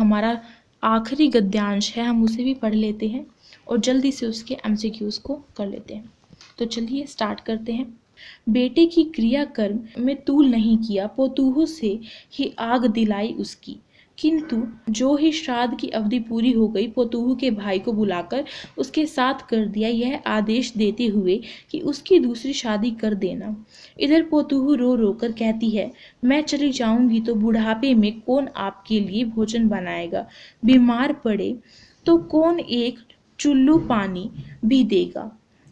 हमारा आखिरी गद्यांश है, हम उसे भी पढ़ लेते हैं और जल्दी से उसके एमसीक्यूज को कर लेते हैं। तो चलिए स्टार्ट करते हैं। बेटे की क्रिया कर्म में तूल नहीं किया, पोतूह से ही आग दिलाई उसकी। किंतु जो ही श्राद्ध की अवधि पूरी हो गई, पोतूह के भाई को बुलाकर उसके साथ कर दिया, यह आदेश देते हुए कि उसकी दूसरी शादी कर देना। इधर पोतूह रो रो कर कहती है, मैं चली जाऊंगी तो बुढ़ापे में कौन आपके लिए भोजन बनाएगा, बीमार पड़े तो कौन एक चुल्लू पानी भी देगा।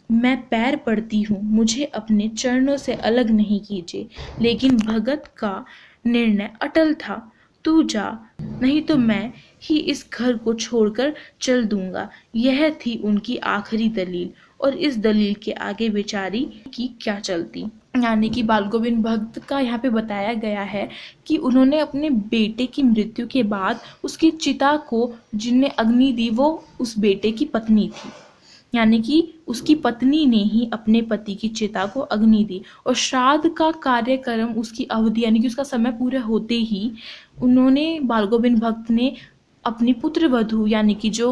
मैं पैर पड़ती हूँ, मुझे अपने चरणों से अलग नहीं कीजिए। लेकिन भगत का निर्णय अटल था, तू जा, नहीं तो मैं ही इस घर को छोड़कर चल दूंगा। यह थी उनकी आखिरी दलील, और इस दलील के आगे बेचारी की क्या चलती। यानी कि बाल गोविंद भक्त का यहाँ पे बताया गया है कि उन्होंने अपने बेटे की मृत्यु के बाद उसकी चिता को जिनने अग्नि दी वो उस बेटे की पत्नी थी। यानी कि उसकी पत्नी ने ही अपने पति की चिता को अग्नि दी, और श्राद्ध का कार्यक्रम उसकी अवधि यानी कि उसका समय पूरा होते ही उन्होंने बाल गोविंद भक्त ने अपनी पुत्र वधू यानी कि जो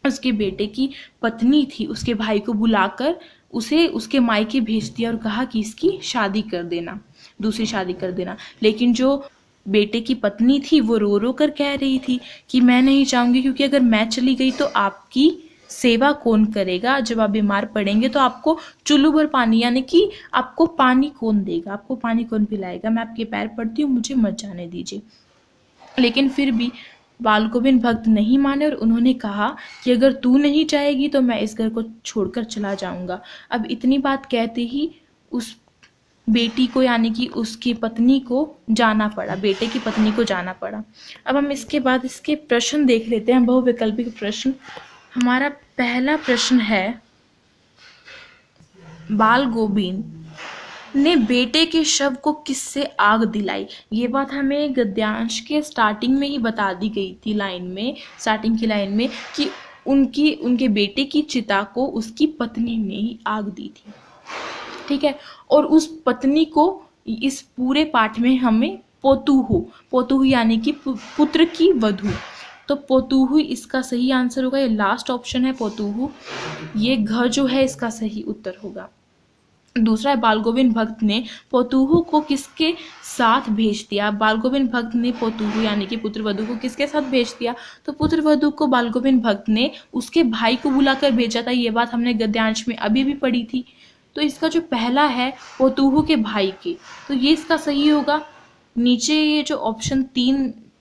उसके बेटे की पत्नी थी उसके भाई को बुलाकर उसे उसके मायके भेज दिया और कहा कि इसकी शादी कर देना, दूसरी शादी कर देना। लेकिन जो बेटे की पत्नी थी वो रो रो कर कह रही थी कि मैं नहीं चाहूंगी, क्योंकि अगर मैं चली गई तो आपकी सेवा कौन करेगा, जब आप बीमार पड़ेंगे तो आपको चुल्लू भर पानी यानी कि आपको पानी कौन देगा, आपको पानी कौन पिलाएगा। मैं आपके पैर पड़ती हूँ, मुझे मत जाने दीजिए। लेकिन फिर भी बाल गोविंद भक्त नहीं माने और उन्होंने कहा कि अगर तू नहीं चाहेगी तो मैं इस घर को छोड़कर चला जाऊंगा। अब इतनी बात कहते ही उस बेटी को यानी कि उसकी पत्नी को जाना पड़ा, बेटे की पत्नी को जाना पड़ा। अब हम इसके बाद इसके प्रश्न देख लेते हैं, बहुविकल्पिक प्रश्न। हमारा पहला प्रश्न है, बाल गोविंद ने बेटे के शव को किससे आग दिलाई। ये बात हमें गद्यांश के स्टार्टिंग में ही बता दी गई थी, लाइन में, स्टार्टिंग की लाइन में, कि उनके बेटे की चिता को उसकी पत्नी ने ही आग दी थी। ठीक है, और उस पत्नी को इस पूरे पाठ में हमें पोतूह यानी कि पुत्र की वधू, तो पोतूह इसका सही आंसर होगा। ये लास्ट ऑप्शन है पोतूह, ये घर जो है इसका सही उत्तर होगा। दूसरा है, बाल गोविंद भक्त ने पोतूह को किसके साथ भेज दिया। बाल गोविंद भक्त ने पोतूह यानी कि पुत्र वधू को किसके साथ भेज दिया, तो पुत्र वधू को बाल गोविंद भक्त ने उसके भाई को बुलाकर भेजा था। ये बात हमने गद्यांश में अभी भी पढ़ी थी। तो इसका जो पहला है पोतूह के भाई के, तो ये इसका सही होगा। नीचे ये जो ऑप्शन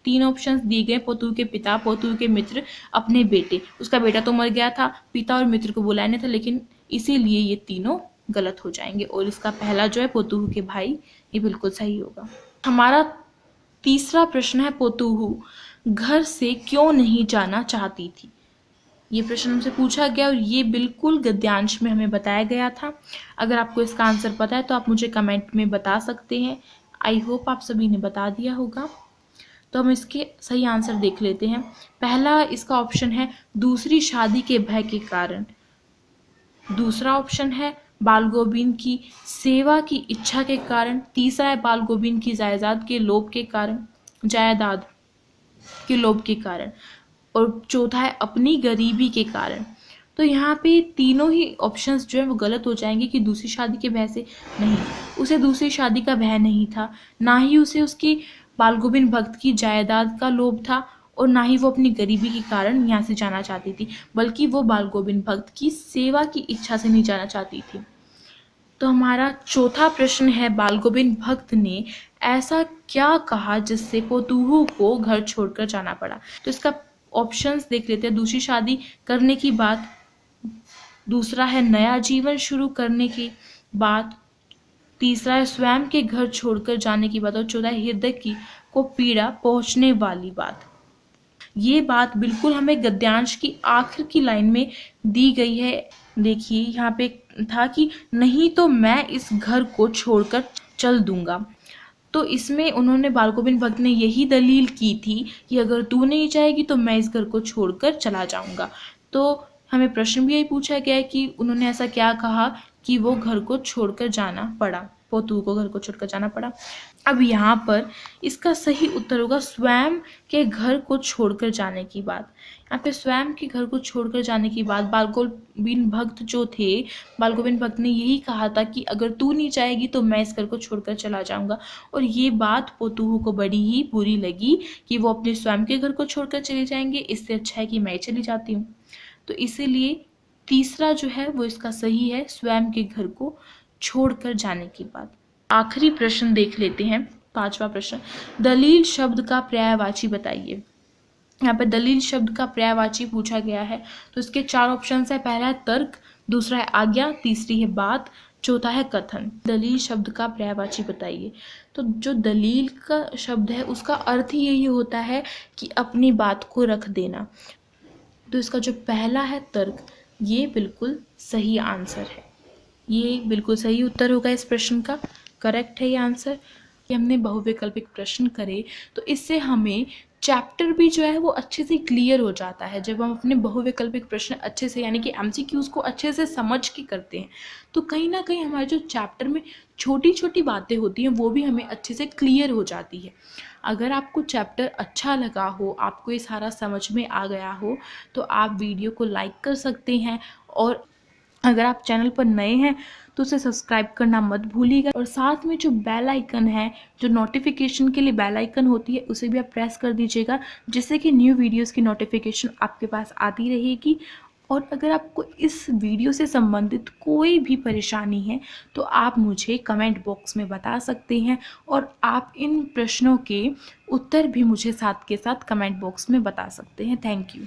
तीन ऑप्शंस दिए गए, पोतूह के पिता, पोतूह के मित्र, अपने बेटे। उसका बेटा तो मर गया था, पिता और मित्र को बुलाया नहीं था, लेकिन इसीलिए ये तीनों गलत हो जाएंगे, और इसका पहला जो है पोतूह के भाई, ये बिल्कुल सही होगा। हमारा तीसरा प्रश्न है, पोतूह घर से क्यों नहीं जाना चाहती थी। ये प्रश्न हमसे पूछा गया और ये बिल्कुल गद्यांश में हमें बताया गया था। अगर आपको इसका आंसर पता है तो आप मुझे कमेंट में बता सकते हैं। आई होप आप सभी ने बता दिया होगा। तो हम इसके सही आंसर देख लेते हैं। पहला इसका ऑप्शन है दूसरी शादी के भय के कारण। दूसरा ऑप्शन है बाल गोविंद की सेवा की इच्छा के कारण। तीसरा है बाल गोविंद की जायदाद के लोभ के कारण। और चौथा है अपनी गरीबी के कारण। तो यहाँ पे तीनों ही ऑप्शंस जो है वो गलत हो जाएंगे कि दूसरी शादी के भय से नहीं, उसे दूसरी शादी का भय नहीं था, ना ही उसे उसकी बाल गोविंद भक्त की जायदाद का लोभ था, और ना ही वो अपनी गरीबी के कारण यहाँ से जाना चाहती थी, बल्कि वो बाल गोविंद भक्त की सेवा की इच्छा से नहीं जाना चाहती थी। तो हमारा चौथा प्रश्न है, बाल गोविंद भक्त ने ऐसा क्या कहा जिससे पोतूह को घर छोड़कर जाना पड़ा। तो इसका ऑप्शंस देख लेते हैं। दूसरी शादी करने की बात, दूसरा है नया जीवन शुरू करने की बात, तीसरा है स्वयं के घर छोड़कर जाने की बात, और चौथा है हृदय को पीड़ा पहुंचने वाली बात। ये बात बिल्कुल हमें गद्यांश की आखिर की लाइन में दी गई है। देखिए यहाँ पे था कि नहीं तो मैं इस घर को छोड़कर चल दूंगा। तो इसमें उन्होंने बाल गोविंद भक्त ने यही दलील की थी कि अगर तू नहीं चाहेगी तो मैं इस घर को छोड़कर चला जाऊंगा। तो हमें प्रश्न भी यही पूछा गया है कि उन्होंने ऐसा क्या कहा कि वो घर को छोड़कर जाना पड़ा। पोतू को घर को छोड़कर जाना पड़ा। अब यहाँ पर इसका सही उत्तर होगा स्वयं के घर को छोड़कर जाने की बात। यहाँ पे स्वयं के घर को छोड़कर जाने की बात बालगोविंद भक्त जो थे, बालगोविंद भक्त ने यही कहा था कि अगर तू नहीं जाएगी तो मैं इस घर को छोड़कर चला जाऊंगा। और ये बात पोतूहू को बड़ी ही बुरी लगी कि वो अपने स्वयं के घर को छोड़कर चले जाएंगे, इससे अच्छा है कि मैं चली जाती हूँ। तो इसीलिए तीसरा जो है वो इसका सही है, स्वयं के घर को छोड़कर जाने की बात। आखिरी प्रश्न देख लेते हैं, 5वां प्रश्न। दलील शब्द का पर्यायवाची बताइए। यहाँ पे दलील शब्द का पर्यायवाची पूछा गया है, तो इसके 4 ऑप्शन है। पहला है तर्क, दूसरा है आज्ञा, तीसरी है बात, चौथा है कथन। दलील शब्द का पर्यायवाची बताइए। तो जो दलील का शब्द है उसका अर्थ ही यही होता है कि अपनी बात को रख देना। तो इसका जो पहला है तर्क, ये बिल्कुल सही आंसर है, ये बिल्कुल सही उत्तर होगा इस प्रश्न का, करेक्ट है ये आंसर। कि हमने बहुविकल्पिक प्रश्न करे तो इससे हमें चैप्टर भी जो है वो अच्छे से क्लियर हो जाता है। जब हम अपने बहुविकल्पिक प्रश्न अच्छे से यानी कि एमसीक्यूज को अच्छे से समझ के करते हैं तो कहीं ना कहीं हमारे जो चैप्टर में छोटी छोटी बातें होती हैं वो भी हमें अच्छे से क्लियर हो जाती है। अगर आपको चैप्टर अच्छा लगा हो, आपको ये सारा समझ में आ गया हो, तो आप वीडियो को लाइक कर सकते हैं। और अगर आप चैनल पर नए हैं तो उसे सब्सक्राइब करना मत भूलिएगा। और साथ में जो बेल आइकन है, जो नोटिफिकेशन के लिए बेल आइकन होती है, उसे भी आप प्रेस कर दीजिएगा, जिससे कि न्यू वीडियोस की नोटिफिकेशन आपके पास आती रहेगी। और अगर आपको इस वीडियो से संबंधित कोई भी परेशानी है तो आप मुझे कमेंट बॉक्स में बता सकते हैं, और आप इन प्रश्नों के उत्तर भी मुझे साथ के साथ कमेंट बॉक्स में बता सकते हैं। Thank you.